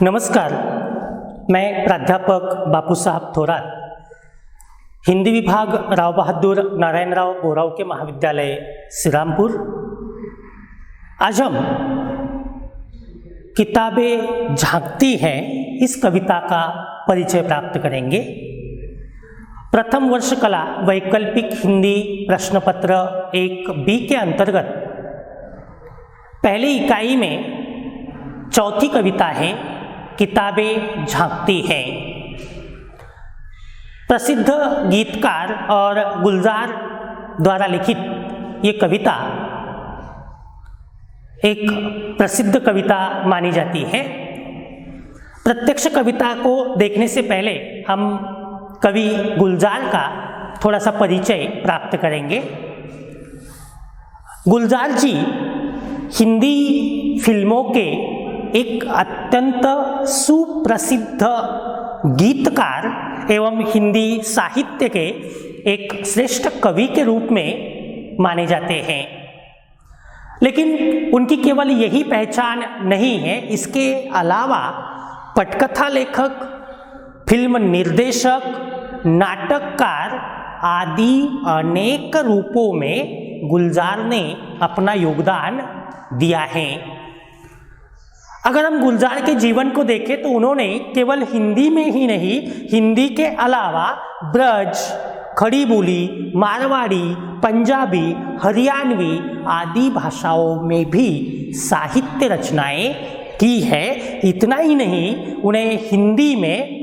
नमस्कार, मैं प्राध्यापक बापू साहब थोरात, हिंदी विभाग राव बहादुर नारायणराव बोराव के महाविद्यालय श्रीरामपुर। आज हम किताबें झांकती हैं इस कविता का परिचय प्राप्त करेंगे। प्रथम वर्ष कला वैकल्पिक हिंदी प्रश्न पत्र 1B के अंतर्गत पहली इकाई में चौथी कविता है किताबें झांकती हैं। प्रसिद्ध गीतकार और गुलजार द्वारा लिखित ये कविता एक प्रसिद्ध कविता मानी जाती है। प्रत्यक्ष कविता को देखने से पहले हम कवि गुलजार का थोड़ा सा परिचय प्राप्त करेंगे। गुलजार जी हिंदी फिल्मों के एक अत्यंत सुप्रसिद्ध गीतकार एवं हिंदी साहित्य के एक श्रेष्ठ कवि के रूप में माने जाते हैं। लेकिन उनकी केवल यही पहचान नहीं है, इसके अलावा पटकथा लेखक, फिल्म निर्देशक, नाटककार आदि अनेक रूपों में गुलजार ने अपना योगदान दिया है। अगर हम गुलजार के जीवन को देखें तो उन्होंने केवल हिंदी में ही नहीं, हिंदी के अलावा ब्रज, खड़ी बोली, मारवाड़ी, पंजाबी, हरियाणवी आदि भाषाओं में भी साहित्य रचनाएं की है। इतना ही नहीं, उन्हें हिंदी में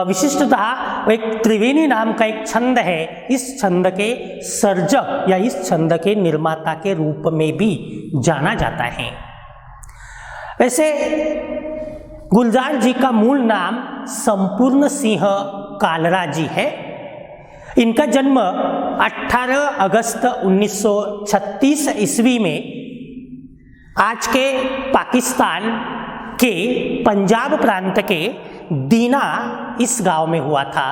विशिष्टतः एक त्रिवेणी नाम का एक छंद है, इस छंद के सर्जक या इस छंद के निर्माता के रूप में भी जाना जाता है। वैसे गुलजार जी का मूल नाम संपूर्ण सिंह कालरा जी है। इनका जन्म 18 अगस्त 1936 ईस्वी में आज के पाकिस्तान के पंजाब प्रांत के दीना इस गांव में हुआ था।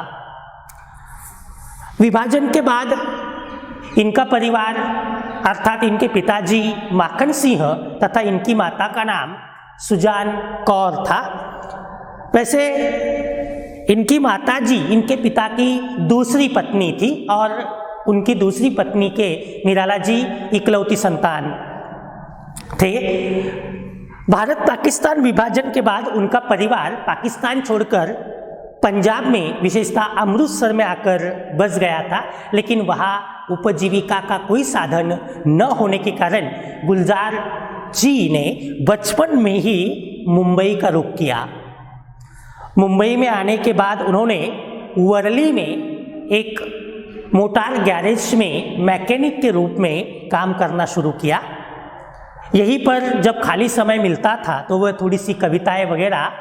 विभाजन के बाद इनका परिवार अर्थात इनके पिताजी माखन सिंह तथा इनकी माता का नाम सुजान कौर था। वैसे इनकी माताजी इनके पिता की दूसरी पत्नी थी और उनकी दूसरी पत्नी के निराला जी इकलौती संतान थे। भारत पाकिस्तान विभाजन के बाद उनका परिवार पाकिस्तान छोड़कर पंजाब में विशेषतः अमृतसर में आकर बस गया था, लेकिन वहाँ उपजीविका का कोई साधन न होने के कारण गुलजार जी ने बचपन में ही मुंबई का रुख किया। मुंबई में आने के बाद उन्होंने वर्ली में एक मोटार गैरेज में मैकेनिक के रूप में काम करना शुरू किया। यहीं पर जब खाली समय मिलता था तो वह थोड़ी सी कविताएं वगैरह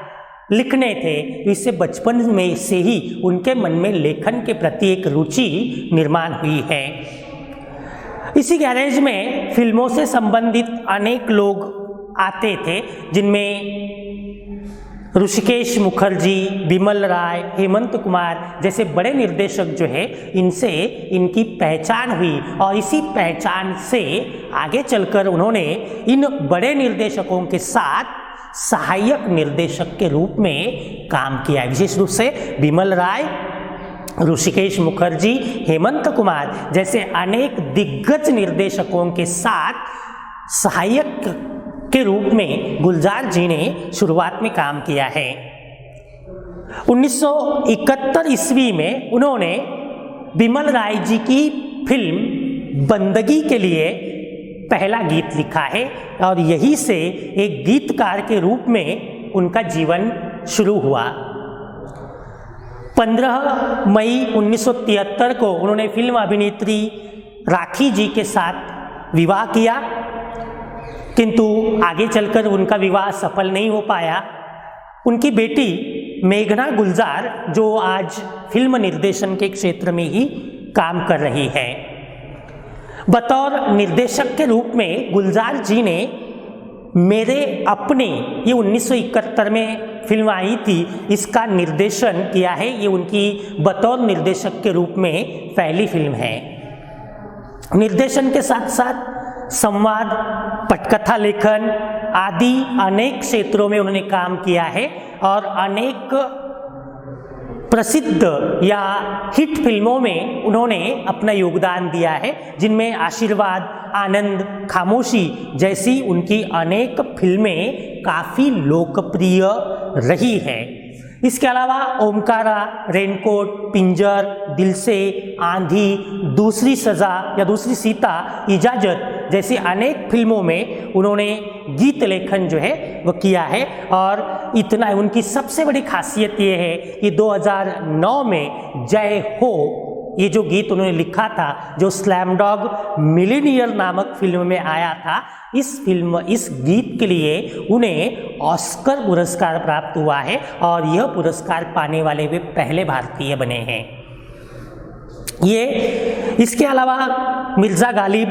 लिखने थे। इससे बचपन में से ही उनके मन में लेखन के प्रति एक रुचि निर्माण हुई है। इसी गैरेज में फिल्मों से संबंधित अनेक लोग आते थे, जिनमें ऋषिकेश मुखर्जी, बिमल राय, हेमंत कुमार जैसे बड़े निर्देशक जो है, इनसे इनकी पहचान हुई और इसी पहचान से आगे चलकर उन्होंने इन बड़े निर्देशकों के साथ सहायक निर्देशक के रूप में काम किया। विशेष रूप से बिमल राय, ऋषिकेश मुखर्जी, हेमंत कुमार जैसे अनेक दिग्गज निर्देशकों के साथ सहायक के रूप में गुलजार जी ने शुरुआत में काम किया है। 1971 ईस्वी में उन्होंने बिमल राय जी की फिल्म बंदगी के लिए पहला गीत लिखा है और यहीं से एक गीतकार के रूप में उनका जीवन शुरू हुआ। 15 मई 1973 को उन्होंने फिल्म अभिनेत्री राखी जी के साथ विवाह किया, किंतु आगे चलकर उनका विवाह सफल नहीं हो पाया। उनकी बेटी मेघना गुलजार, जो आज फिल्म निर्देशन के क्षेत्र में ही काम कर रही है, बतौर निर्देशक के रूप में गुलजार जी ने मेरे अपने, ये 1971 में फिल्म आई थी, इसका निर्देशन किया है। ये उनकी बतौर निर्देशक के रूप में पहली फिल्म है। निर्देशन के साथ साथ संवाद, पटकथा लेखन आदि अनेक क्षेत्रों में उन्होंने काम किया है और अनेक प्रसिद्ध या हिट फिल्मों में उन्होंने अपना योगदान दिया है, जिनमें आशीर्वाद, आनंद, खामोशी जैसी उनकी अनेक फिल्में काफ़ी लोकप्रिय रही हैं। इसके अलावा ओमकारा, रेनकोट, पिंजर, दिल से, आंधी, दूसरी सज़ा या दूसरी सीता, इजाज़त जैसी अनेक फिल्मों में उन्होंने गीत लेखन जो है वो किया है। और इतना उनकी सबसे बड़ी खासियत ये है कि 2009 में जय हो ये जो गीत उन्होंने लिखा था, जो स्लैम डॉग मिलीनियर नामक फिल्म में आया था, इस गीत के लिए उन्हें ऑस्कर पुरस्कार प्राप्त हुआ है और यह पुरस्कार पाने वाले वे पहले भारतीय बने हैं। ये इसके अलावा मिर्ज़ा गालिब,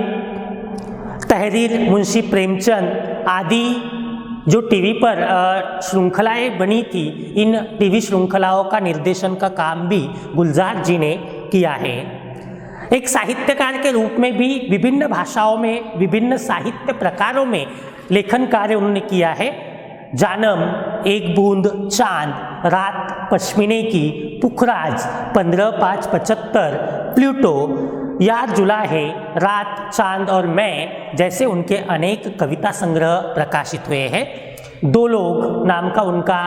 तहरीर, मुंशी प्रेमचंद आदि जो टीवी पर श्रृंखलाएं बनी थी, इन टीवी श्रृंखलाओं का निर्देशन का काम भी गुलजार जी ने किया है। एक साहित्यकार के रूप में भी विभिन्न भाषाओं में, विभिन्न साहित्य प्रकारों में लेखन कार्य उन्होंने किया है। जानम, एक बूंद चांद, रात पश्मीने की, पुखराज, 15/5/75, प्लूटो, यार जुला है, रात, चांद और मैं जैसे उनके अनेक कविता संग्रह प्रकाशित हुए हैं। दो लोग नाम का उनका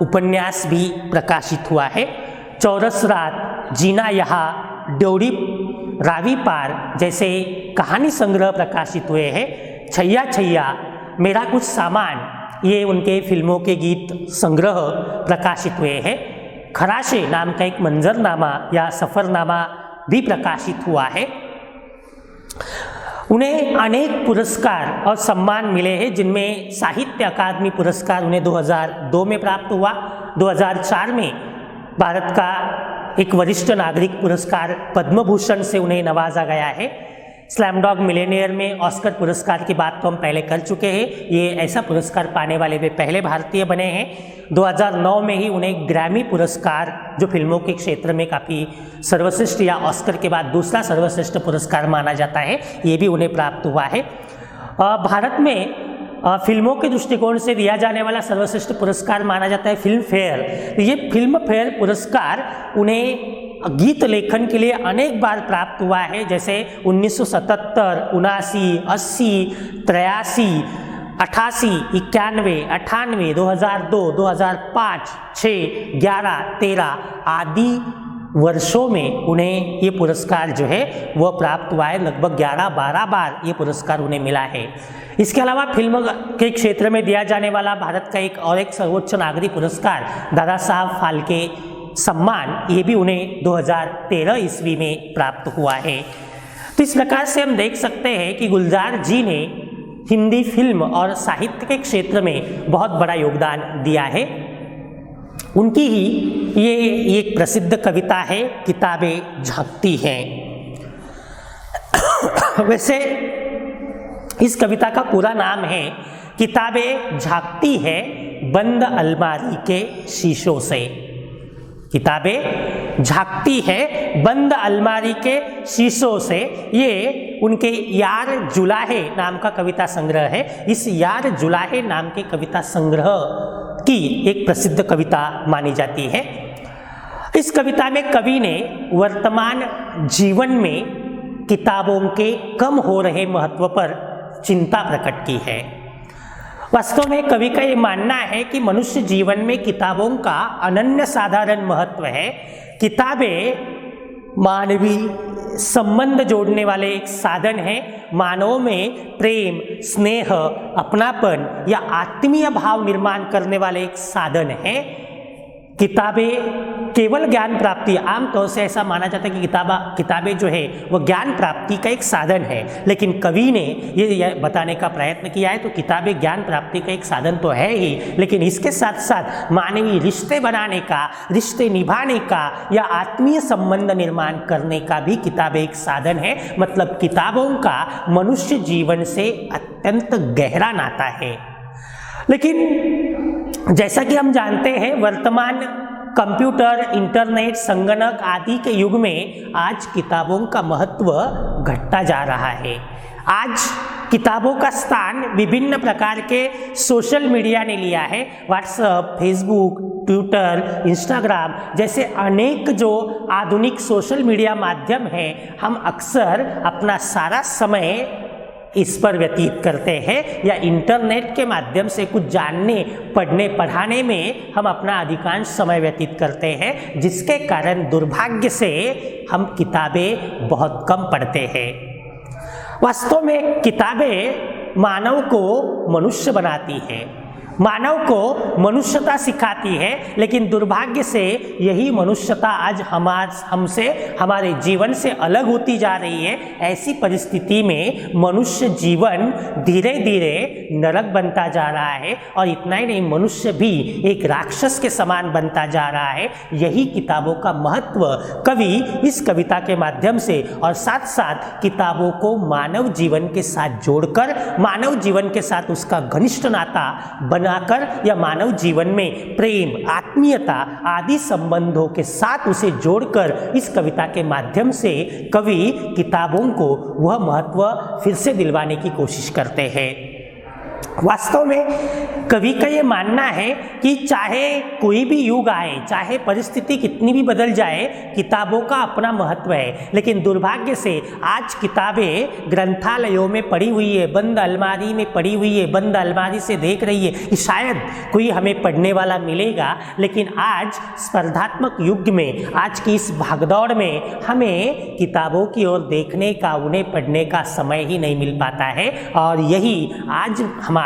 उपन्यास भी प्रकाशित हुआ है। चौरस रात, जीना यहाँ, ड्योढ़ी रावी पार जैसे कहानी संग्रह प्रकाशित हुए हैं। छैया छैया, मेरा कुछ सामान, ये उनके फिल्मों के गीत संग्रह प्रकाशित हुए हैं। खराशे नाम का एक मंजरनामा या सफ़रनामा भी प्रकाशित हुआ है। उन्हें अनेक पुरस्कार और सम्मान मिले हैं, जिनमें साहित्य अकादमी पुरस्कार उन्हें 2002 में प्राप्त हुआ। 2004 में भारत का एक वरिष्ठ नागरिक पुरस्कार पद्म भूषण से उन्हें नवाजा गया है। स्लैम डॉग मिलीनियर में ऑस्कर पुरस्कार की बात तो हम पहले कर चुके हैं, ये ऐसा पुरस्कार पाने वाले वे पहले भारतीय बने हैं। 2009 में ही उन्हें ग्रैमी पुरस्कार, जो फिल्मों के क्षेत्र में काफ़ी सर्वश्रेष्ठ या ऑस्कर के बाद दूसरा सर्वश्रेष्ठ पुरस्कार माना जाता है, ये भी उन्हें प्राप्त हुआ है। भारत में फिल्मों के दृष्टिकोण से दिया जाने वाला सर्वश्रेष्ठ पुरस्कार माना जाता है फिल्म फेयर। ये फिल्म फेयर पुरस्कार उन्हें गीत लेखन के लिए अनेक बार प्राप्त हुआ है, जैसे 1977, 79, 80, 83, 88, 91, 98, 2002, 2005, 6, 11, 13 आदि वर्षों में उन्हें ये पुरस्कार जो है वह प्राप्त हुआ है। लगभग 11-12 बार ये पुरस्कार उन्हें मिला है। इसके अलावा फिल्म के क्षेत्र में दिया जाने वाला भारत का एक सर्वोच्च नागरिक पुरस्कार दादा साहब फाल्के सम्मान, ये भी उन्हें 2013 ईस्वी में प्राप्त हुआ है। तो इस प्रकार से हम देख सकते हैं कि गुलजार जी ने हिंदी फिल्म और साहित्य के क्षेत्र में बहुत बड़ा योगदान दिया है। उनकी ही ये एक प्रसिद्ध कविता है, किताबें झांकती हैं। वैसे इस कविता का पूरा नाम है किताबें झांकती है बंद अलमारी के शीशों से। किताबें झांकती है बंद अलमारी के शीशों से, ये उनके यार जुलाहे नाम का कविता संग्रह है। इस यार जुलाहे नाम के कविता संग्रह की एक प्रसिद्ध कविता मानी जाती है। इस कविता में कवि ने वर्तमान जीवन में किताबों के कम हो रहे महत्व पर चिंता प्रकट की है। वास्तव में कवि का ये मानना है कि मनुष्य जीवन में किताबों का अनन्य साधारण महत्व है। किताबें मानवीय संबंध जोड़ने वाले एक साधन है। मानव में प्रेम, स्नेह, अपनापन या आत्मीय भाव निर्माण करने वाले एक साधन है। किताबें केवल ज्ञान प्राप्ति, आमतौर से ऐसा माना जाता है कि किताबें जो है वो ज्ञान प्राप्ति का एक साधन है, लेकिन कवि ने ये बताने का प्रयत्न किया है तो किताबें ज्ञान प्राप्ति का एक साधन तो है ही, लेकिन इसके साथ साथ मानवीय रिश्ते बनाने का, रिश्ते निभाने का या आत्मीय संबंध निर्माण करने का भी किताबें एक साधन है। मतलब किताबों का मनुष्य जीवन से अत्यंत गहरा नाता है। लेकिन जैसा कि हम जानते हैं, वर्तमान कंप्यूटर, इंटरनेट, संगणक आदि के युग में आज किताबों का महत्व घटता जा रहा है। आज किताबों का स्थान विभिन्न प्रकार के सोशल मीडिया ने लिया है। व्हाट्सएप, फेसबुक, ट्विटर, इंस्टाग्राम जैसे अनेक जो आधुनिक सोशल मीडिया माध्यम हैं, हम अक्सर अपना सारा समय इस पर व्यतीत करते हैं या इंटरनेट के माध्यम से कुछ जानने, पढ़ने, पढ़ाने में हम अपना अधिकांश समय व्यतीत करते हैं, जिसके कारण दुर्भाग्य से हम किताबें बहुत कम पढ़ते हैं। वास्तव में किताबें मानव को मनुष्य बनाती हैं, मानव को मनुष्यता सिखाती है, लेकिन दुर्भाग्य से यही मनुष्यता आज हमसे, हमारे जीवन से अलग होती जा रही है। ऐसी परिस्थिति में मनुष्य जीवन धीरे धीरे नरक बनता जा रहा है और इतना ही नहीं, मनुष्य भी एक राक्षस के समान बनता जा रहा है। यही किताबों का महत्व कवि इस कविता के माध्यम से और साथ साथ किताबों को मानव जीवन के साथ जोड़कर, मानव जीवन के साथ उसका घनिष्ठ नाता बनाकर या मानव जीवन में प्रेम, आत्मीयता आदि संबंधों के साथ उसे जोड़कर इस कविता के माध्यम से कवि किताबों को वह महत्व फिर से दिलवाने की कोशिश करते हैं। वास्तव में कवि का ये मानना है कि चाहे कोई भी युग आए, चाहे परिस्थिति कितनी भी बदल जाए, किताबों का अपना महत्व है। लेकिन दुर्भाग्य से आज किताबें ग्रंथालयों में पड़ी हुई है, बंद अलमारी में पड़ी हुई है, बंद अलमारी से देख रही है कि शायद कोई हमें पढ़ने वाला मिलेगा। लेकिन आज स्पर्धात्मक युग में, आज की इस भागदौड़ में हमें किताबों की ओर देखने का, उन्हें पढ़ने का समय ही नहीं मिल पाता है और यही आज हमारे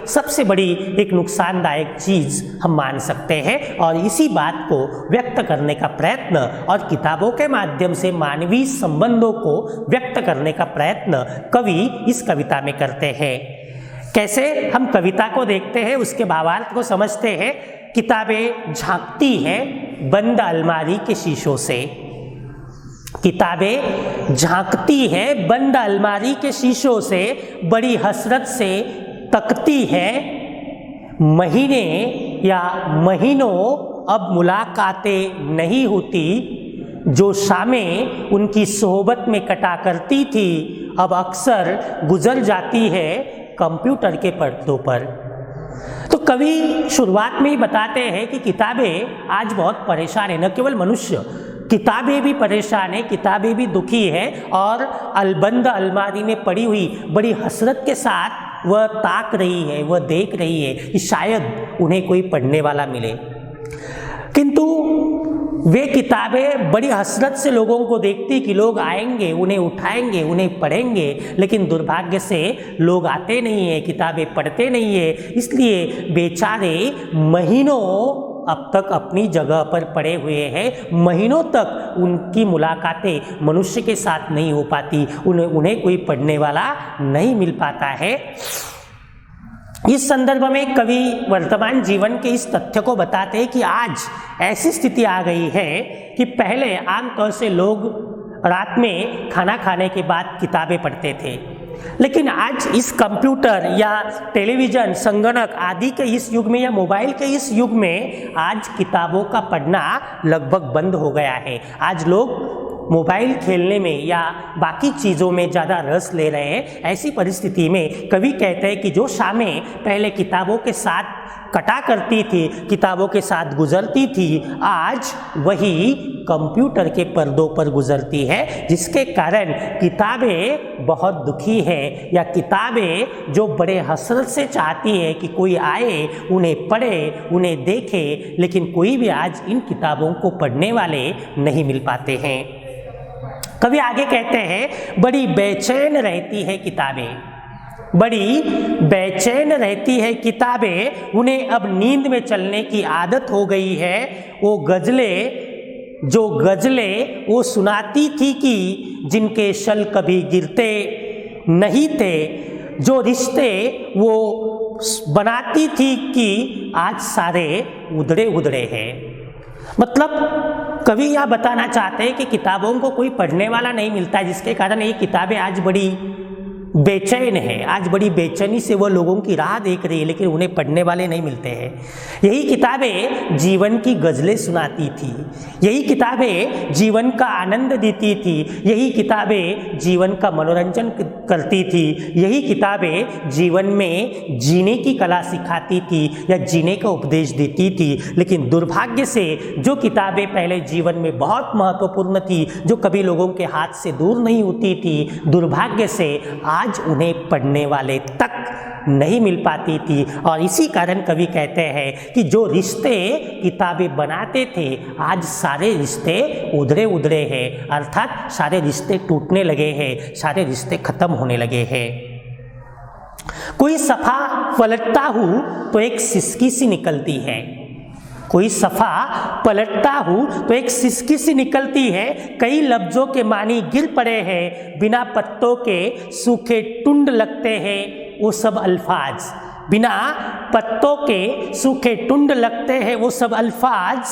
सबसे बड़ी एक नुकसानदायक चीज़ हम मान सकते हैं। और इसी बात को व्यक्त करने का प्रयत्न और किताबों के माध्यम से मानवीय संबंधों को व्यक्त करने का प्रयत्न कवि इस कविता में करते हैं। कैसे हम कविता को देखते हैं, उसके भावार्थ को समझते हैं। किताबें झांकती हैं बंद अलमारी के शीशों से, किताबें झांकती है बंद अलमारी के शीशों से, बड़ी हसरत से तकती है। महीने या महीनों अब मुलाकातें नहीं होती, जो शामें उनकी सोहबत में कटा करती थी अब अक्सर गुजर जाती है कंप्यूटर के पर्दों पर। तो कवि शुरुआत में ही बताते हैं कि किताबें आज बहुत परेशान है, न केवल मनुष्य, किताबें भी परेशान है, किताबें भी दुखी है और अलबंद अलमारी में पड़ी हुई बड़ी हसरत के साथ वह ताक रही है, वह देख रही है कि शायद उन्हें कोई पढ़ने वाला मिले। किंतु वे किताबें बड़ी हसरत से लोगों को देखती कि लोग आएंगे, उन्हें उठाएंगे, उन्हें पढ़ेंगे, लेकिन दुर्भाग्य से लोग आते नहीं है, किताबें पढ़ते नहीं है। इसलिए बेचारे महीनों अब तक अपनी जगह पर पड़े हुए हैं, महीनों तक उनकी मुलाकातें मनुष्य के साथ नहीं हो पाती, उन्हें कोई पढ़ने वाला नहीं मिल पाता है। इस संदर्भ में कवि वर्तमान जीवन के इस तथ्य को बताते हैं कि आज ऐसी स्थिति आ गई है कि पहले आमतौर से लोग रात में खाना खाने के बाद किताबें पढ़ते थे, लेकिन आज इस कंप्यूटर या टेलीविज़न, संगणक आदि के इस युग में या मोबाइल के इस युग में आज किताबों का पढ़ना लगभग बंद हो गया है। आज लोग मोबाइल खेलने में या बाकी चीज़ों में ज़्यादा रस ले रहे हैं। ऐसी परिस्थिति में कवि कहते हैं कि जो शामें पहले किताबों के साथ कटा करती थी, किताबों के साथ गुजरती थी, आज वही कंप्यूटर के पर्दों पर गुजरती है, जिसके कारण किताबें बहुत दुखी है या किताबें जो बड़े हसरत से चाहती है कि कोई आए, उन्हें पढ़े, उन्हें देखे, लेकिन कोई भी आज इन किताबों को पढ़ने वाले नहीं मिल पाते हैं। कवि आगे कहते हैं, बड़ी बेचैन रहती है किताबें, बड़ी बेचैन रहती है किताबें, उन्हें अब नींद में चलने की आदत हो गई है। वो गज़लें वो सुनाती थी कि जिनके शल कभी गिरते नहीं थे, जो रिश्ते वो बनाती थी कि आज सारे उधड़े उधड़े हैं। मतलब कवि यह बताना चाहते हैं कि किताबों को कोई पढ़ने वाला नहीं मिलता है, जिसके कारण ये किताबें आज बड़ी बेचैन है, आज बड़ी बेचैनी से वो लोगों की राह देख रही है, लेकिन उन्हें पढ़ने वाले नहीं मिलते हैं। यही किताबें जीवन की गज़लें सुनाती थी, यही किताबें जीवन का आनंद देती थी, यही किताबें जीवन का मनोरंजन करती थी, यही किताबें जीवन में जीने की कला सिखाती थी या जीने का उपदेश देती थी। लेकिन दुर्भाग्य से जो किताबें पहले जीवन में बहुत महत्वपूर्ण थी, जो कभी लोगों के हाथ से दूर नहीं होती थी, दुर्भाग्य से आज उन्हें पढ़ने वाले तक नहीं मिल पाती थी। और इसी कारण कवि कहते हैं कि जो रिश्ते किताबें बनाते थे, आज सारे रिश्ते उधड़े उधड़े हैं, अर्थात सारे रिश्ते टूटने लगे हैं, सारे रिश्ते खत्म होने लगे हैं। कोई सफ़ा पलटता हूँ तो एक सिसकी सी निकलती है, कोई सफ़ा पलटता हूँ तो एक सिसकी सी निकलती है, कई लफ्ज़ों के मानी गिर पड़े हैं, बिना पत्तों के सूखे टुंड लगते हैं वो सब अल्फाज, बिना पत्तों के सूखे टुंड लगते हैं वो सब अल्फाज,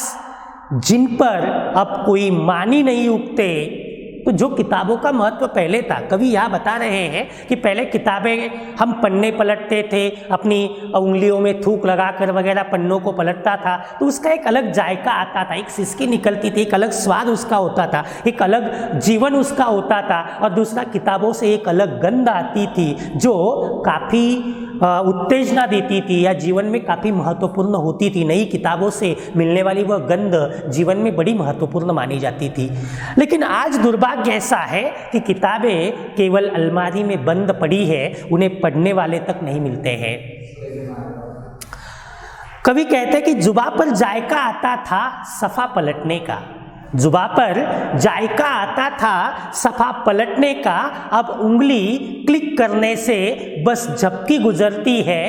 जिन पर अब कोई मानी नहीं उगते। तो जो किताबों का महत्व पहले था, कवि यहाँ बता रहे हैं कि पहले किताबें हम पन्ने पलटते थे, अपनी उंगलियों में थूक लगाकर वगैरह पन्नों को पलटता था, तो उसका एक अलग जायका आता था, एक सिसकी निकलती थी, एक अलग स्वाद उसका होता था, एक अलग जीवन उसका होता था। और दूसरा, किताबों से एक अलग गंध आती थी जो काफ़ी उत्तेजना देती थी या जीवन में काफ़ी महत्वपूर्ण होती थी। नई किताबों से मिलने वाली वह गंध जीवन में बड़ी महत्वपूर्ण मानी जाती थी। लेकिन आज दुर्भाग्य ऐसा है कि किताबें केवल अलमारी में बंद पड़ी है, उन्हें पढ़ने वाले तक नहीं मिलते हैं। कवि कहते हैं कि जुबा पर जायका आता था सफ़ा पलटने का, जुबा पर जायका आता था सफ़ा पलटने का, अब उंगली क्लिक करने से बस झपकी गुजरती है,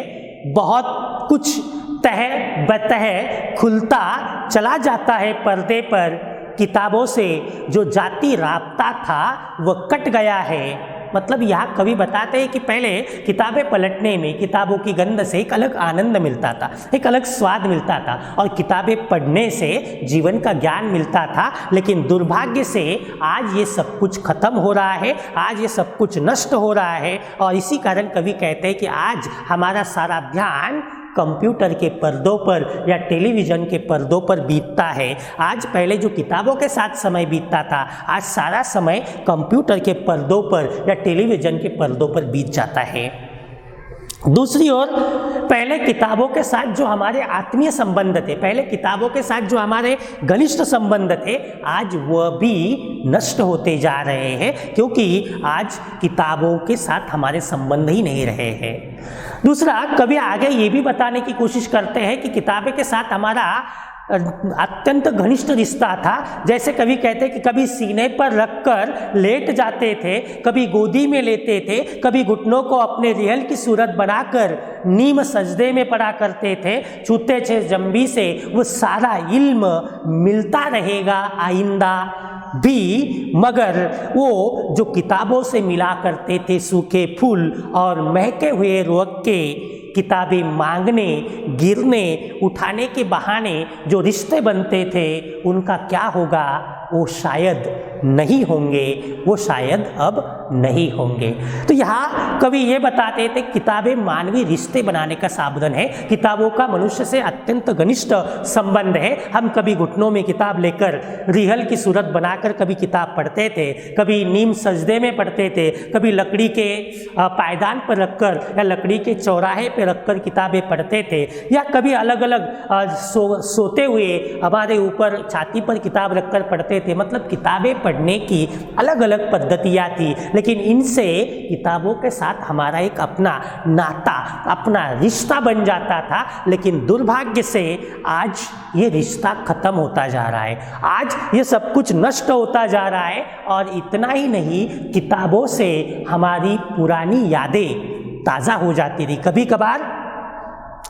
बहुत कुछ तह बतह खुलता चला जाता है पर्दे पर, किताबों से जो जाती राब्ता था वह कट गया है। मतलब यहाँ कवि बताते हैं कि पहले किताबें पलटने में, किताबों की गंध से एक अलग आनंद मिलता था, एक अलग स्वाद मिलता था, और किताबें पढ़ने से जीवन का ज्ञान मिलता था। लेकिन दुर्भाग्य से आज ये सब कुछ खत्म हो रहा है, आज ये सब कुछ नष्ट हो रहा है। और इसी कारण कवि कहते हैं कि आज हमारा सारा ध्यान कंप्यूटर के पर्दों पर या टेलीविज़न के पर्दों पर बीतता है। आज पहले जो किताबों के साथ समय बीतता था, आज सारा समय कंप्यूटर के पर्दों पर या टेलीविज़न के पर्दों पर बीत जाता है। दूसरी ओर, पहले किताबों के साथ जो हमारे आत्मीय संबंध थे, पहले किताबों के साथ जो हमारे घनिष्ठ संबंध थे, आज वह भी नष्ट होते जा रहे हैं, क्योंकि आज किताबों के साथ हमारे संबंध ही नहीं रहे हैं। दूसरा, कवि आगे ये भी बताने की कोशिश करते हैं कि किताबें के साथ हमारा अत्यंत घनिष्ठ रिश्ता था। जैसे कवि कहते हैं कि कभी सीने पर रखकर लेट जाते थे, कभी गोदी में लेते थे, कभी घुटनों को अपने रिहल की सूरत बनाकर नीम सजदे में पड़ा करते थे, छूते थे जंबी से वो सारा इल्म मिलता रहेगा आइंदा भी, मगर वो जो किताबों से मिला करते थे सूखे फूल और महके हुए रुअक के, किताबें मांगने, गिरने, उठाने के बहाने जो रिश्ते बनते थे, उनका क्या होगा? वो शायद नहीं होंगे, वो शायद अब नहीं होंगे। तो यहाँ कवि ये बताते थे किताबें मानवीय रिश्ते बनाने का साधन है, किताबों का मनुष्य से अत्यंत घनिष्ठ संबंध है। हम कभी घुटनों में किताब लेकर रिहल की सूरत बनाकर कभी किताब पढ़ते थे, कभी नीम सजदे में पढ़ते थे, कभी लकड़ी के पायदान पर रखकर या लकड़ी के चौराहे पर रखकर किताबें पढ़ते थे, या कभी अलग अलग सोते हुए हमारे ऊपर छाती पर किताब रखकर पढ़ते थे। मतलब किताबें पढ़ने की अलग अलग पद्धतियाँ थी, लेकिन इनसे किताबों के साथ हमारा एक अपना नाता, अपना रिश्ता बन जाता था। लेकिन दुर्भाग्य से आज ये रिश्ता खत्म होता जा रहा है, आज ये सब कुछ नष्ट होता जा रहा है। और इतना ही नहीं, किताबों से हमारी पुरानी यादें ताज़ा हो जाती थी। कभी कभार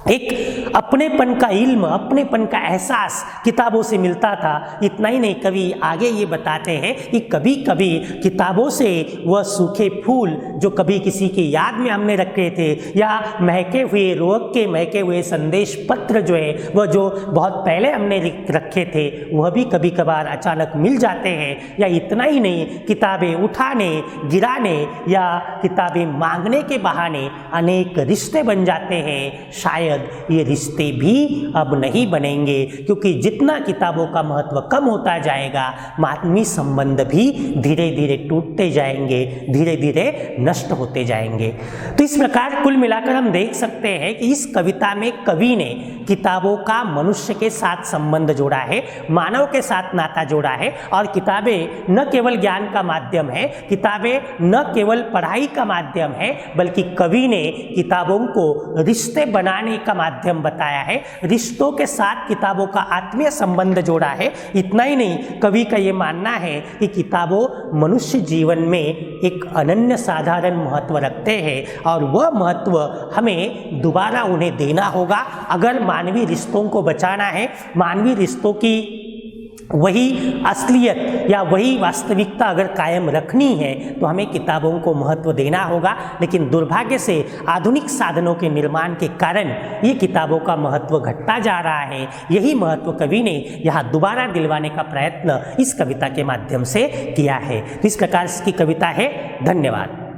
एक अपनेपन का इल्म, अपनेपन का एहसास किताबों से मिलता था। इतना ही नहीं, कवि आगे ये बताते हैं कि कभी कभी किताबों से वह सूखे फूल जो कभी किसी की याद में हमने रखे थे, या महके हुए रोग के महके हुए संदेश पत्र जो है वह जो बहुत पहले हमने रखे थे, वह भी कभी कभार अचानक मिल जाते हैं। या इतना ही नहीं, किताबें उठाने, गिराने या किताबें मांगने के बहाने अनेक रिश्ते बन जाते हैं। शायद ये रिश्ते भी अब नहीं बनेंगे, क्योंकि जितना किताबों का महत्व कम होता जाएगा, मानवीय संबंध भी धीरे धीरे टूटते जाएंगे, धीरे धीरे नष्ट होते जाएंगे। तो इस प्रकार कुल मिलाकर हम देख सकते हैं कि इस कविता में कवि ने किताबों का मनुष्य के साथ संबंध जोड़ा है, मानव के साथ नाता जोड़ा है। और किताबें न केवल ज्ञान का माध्यम है, किताबें न केवल पढ़ाई का माध्यम है, बल्कि कवि ने किताबों को रिश्ते बनाने का माध्यम बताया है, रिश्तों के साथ किताबों का आत्मीय संबंध जोड़ा है। इतना ही नहीं, कवि का ये मानना है कि किताबों मनुष्य जीवन में एक अनन्य साधारण महत्व रखते हैं, और वह महत्व हमें दोबारा उन्हें देना होगा। अगर मानवीय रिश्तों को बचाना है, मानवीय रिश्तों की वही असलियत या वही वास्तविकता अगर कायम रखनी है, तो हमें किताबों को महत्व देना होगा। लेकिन दुर्भाग्य से आधुनिक साधनों के निर्माण के कारण ये किताबों का महत्व घटता जा रहा है। यही महत्व कवि ने यहाँ दोबारा दिलवाने का प्रयत्न इस कविता के माध्यम से किया है। इस प्रकार की कविता है। धन्यवाद।